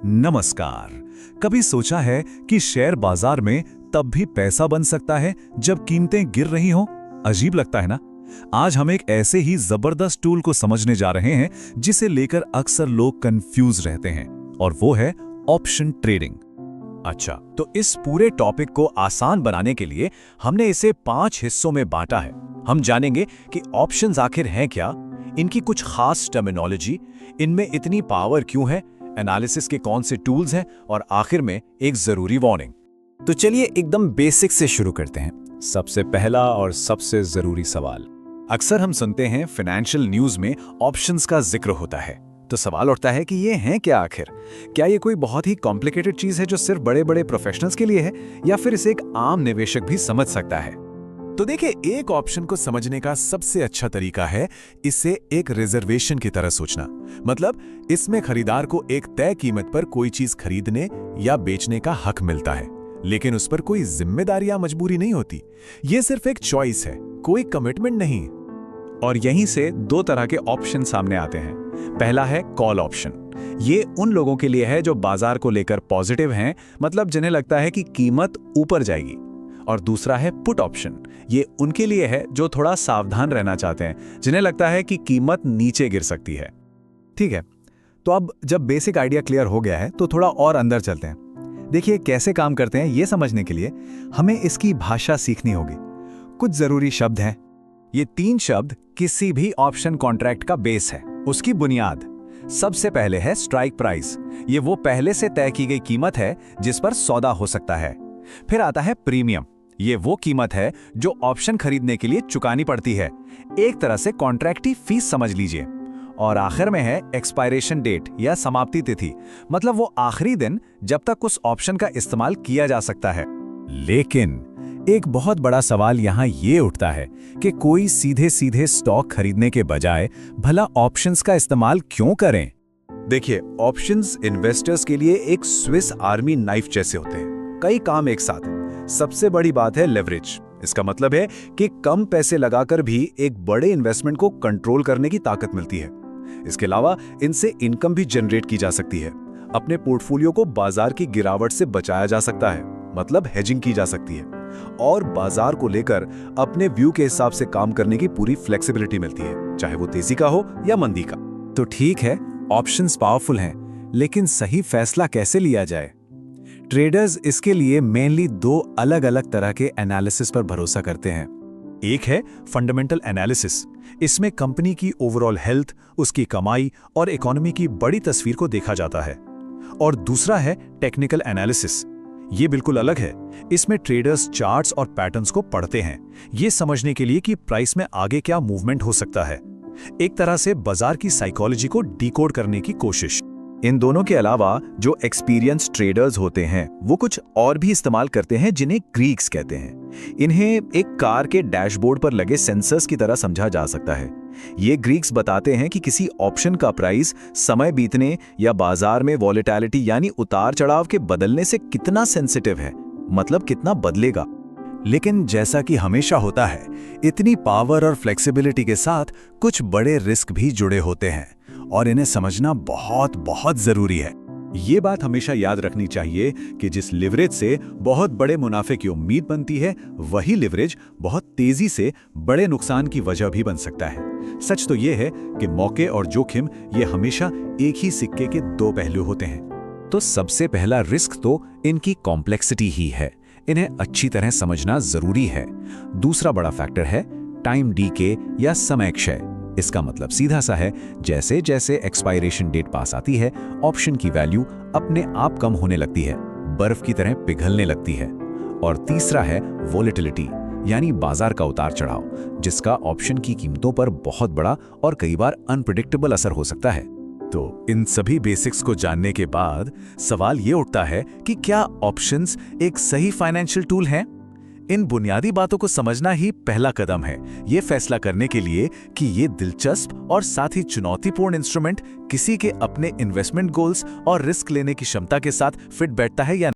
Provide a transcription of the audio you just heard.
नमस्कार। कभी सोचा है कि शेयर बाजार में तब भी पैसा बन सकता है जब कीमतें गिर रही हों? अजीब लगता है ना। आज हम एक ऐसे ही जबरदस्त टूल को समझने जा रहे हैं जिसे लेकर अक्सर लोग कंफ्यूज रहते हैं, और वो है ऑप्शन ट्रेडिंग। अच्छा, तो इस पूरे टॉपिक को आसान बनाने के लिए हमने इसे 5 हिस्सों में बांटा है। हम जानेंगे कि ऑप्शंस आखिर हैं क्या, इनकी कुछ खास टर्मिनोलॉजी, इनमें इतनी पावर क्यों है, एनालिसिस के कौन से टूल्स हैं, और आखिर में एक जरूरी वार्निंग। तो चलिए एकदम बेसिक से शुरू करते हैं। सबसे पहला और सबसे जरूरी सवाल, अक्सर हम सुनते हैं फाइनेंशियल न्यूज में ऑप्शंस का जिक्र होता है, तो सवाल उठता है कि ये हैं क्या आखिर? क्या ये कोई बहुत ही कॉम्प्लिकेटेड चीज है जो सिर्फ बड़े बड़े प्रोफेशनल्स के लिए है, या फिर इसे एक आम निवेशक भी समझ सकता है? तो देखिए, एक ऑप्शन को समझने का सबसे अच्छा तरीका है इसे एक रिजर्वेशन की तरह सोचना। मतलब इसमें खरीदार को एक तय कीमत पर कोई चीज खरीदने या बेचने का हक मिलता है, लेकिन उस पर कोई जिम्मेदारी या मजबूरी नहीं होती। ये सिर्फ एक चॉइस है, कोई कमिटमेंट नहीं। और यहीं से दो तरह के ऑप्शन सामने आते हैं। पहला है कॉल ऑप्शन। ये उन लोगों के लिए है जो बाजार को लेकर पॉजिटिव हैं, मतलब जिन्हें लगता है कि कीमत ऊपर जाएगी। और दूसरा है पुट ऑप्शन। ये उनके लिए है जो थोड़ा सावधान रहना चाहते हैं, जिन्हें लगता है कि कीमत नीचे गिर सकती है। ठीक है, तो अब जब बेसिक आइडिया क्लियर हो गया है तो थोड़ा और अंदर चलते हैं। देखिए कैसे काम करते हैं, ये समझने के लिए हमें इसकी भाषा सीखनी होगी। कुछ जरूरी शब्द हैं। ये 3 शब्द किसी भी ऑप्शन कॉन्ट्रैक्ट का बेस है, उसकी बुनियाद। सबसे पहले है स्ट्राइक प्राइस। ये वो पहले से तय की गई कीमत है जिस पर सौदा हो सकता है। फिर आता है प्रीमियम। ये वो कीमत है जो ऑप्शन खरीदने के लिए चुकानी पड़ती है, एक तरह से कॉन्ट्रैक्ट की फीस समझ लीजिए। और आखिर में है एक्सपायरेशन डेट या समाप्ति तिथि, मतलब वो आखिरी दिन जब तक उस ऑप्शन का इस्तेमाल किया जा सकता है। लेकिन एक बहुत बड़ा सवाल यहाँ ये उठता है कि कोई सीधे सीधे स्टॉक खरीदने के बजाय भला ऑप्शंस का इस्तेमाल क्यों करें? देखिए, ऑप्शंस इन्वेस्टर्स के लिए एक स्विस आर्मी नाइफ जैसे होते हैं, कई काम एक साथ। सबसे बड़ी बात है लेवरेज। इसका मतलब है कि कम पैसे लगाकर भी एक बड़े इन्वेस्टमेंट को कंट्रोल करने की ताकत मिलती है। इसके अलावा इनसे इनकम भी जनरेट की जा सकती है। अपने पोर्टफोलियो को बाजार की गिरावट से बचाया जा सकता है, मतलब हेजिंग की जा सकती है। और बाजार को लेकर अपने व्यू के हिसाब से काम करने की पूरी फ्लेक्सिबिलिटी मिलती है, चाहे वो तेजी का हो या मंदी का। तो ठीक है, ऑप्शंस पावरफुल हैं, लेकिन सही फैसला कैसे लिया जाए? ट्रेडर्स इसके लिए मेनली 2 अलग अलग तरह के एनालिसिस पर भरोसा करते हैं। एक है फंडामेंटल एनालिसिस। इसमें कंपनी की ओवरऑल हेल्थ, उसकी कमाई और इकोनॉमी की बड़ी तस्वीर को देखा जाता है। और दूसरा है टेक्निकल एनालिसिस। ये बिल्कुल अलग है। इसमें ट्रेडर्स चार्ट्स और पैटर्न्स को पढ़ते हैं, ये समझने के लिए कि प्राइस में आगे क्या मूवमेंट हो सकता है। एक तरह से बाजार की साइकोलॉजी को डिकोड करने की कोशिश। इन दोनों के अलावा जो एक्सपीरियंस ट्रेडर्स होते हैं वो कुछ और भी इस्तेमाल करते हैं, जिन्हें ग्रीक्स कहते हैं। इन्हें एक कार के डैशबोर्ड पर लगे सेंसर्स की तरह समझा जा सकता है। ये ग्रीक्स बताते हैं कि किसी ऑप्शन का प्राइस समय बीतने या बाजार में वॉलेटिलिटी यानी उतार चढ़ाव के बदलने से कितना सेंसिटिव है, मतलब कितना बदलेगा। लेकिन जैसा कि हमेशा होता है, इतनी पावर और फ्लेक्सिबिलिटी के साथ कुछ बड़े रिस्क भी जुड़े होते हैं, और इन्हें समझना बहुत बहुत जरूरी है। ये बात हमेशा याद रखनी चाहिए कि जिस लिवरेज से बहुत बड़े मुनाफे की उम्मीद बनती है, वही लिवरेज बहुत तेजी से बड़े नुकसान की वजह भी बन सकता है। सच तो ये है कि मौके और जोखिम ये हमेशा एक ही सिक्के के 2 पहलू होते हैं। तो सबसे पहला रिस्क तो इनकी कॉम्प्लेक्सिटी ही है। इन्हें अच्छी तरह समझना जरूरी है। दूसरा बड़ा फैक्टर है टाइम डीके या समय क्षय। इसका मतलब सीधा सा है, जैसे जैसे एक्सपायरेशन डेट पास आती है, ऑप्शन की वैल्यू अपने आप कम होने लगती है, बर्फ की तरह पिघलने लगती है। और तीसरा है वोलेटिलिटी, यानी बाजार का उतार चढ़ाव, जिसका ऑप्शन की कीमतों पर बहुत बड़ा और कई बार अनप्रेडिक्टेबल असर हो सकता है। तो इन सभी बेसिक्स को जानने के बाद सवाल ये उठता है कि क्या ऑप्शंस एक सही फाइनेंशियल टूल हैं? इन बुनियादी बातों को समझना ही पहला कदम है, ये फैसला करने के लिए कि ये दिलचस्प और साथ ही चुनौतीपूर्ण इंस्ट्रूमेंट किसी के अपने इन्वेस्टमेंट गोल्स और रिस्क लेने की क्षमता के साथ फिट बैठता है या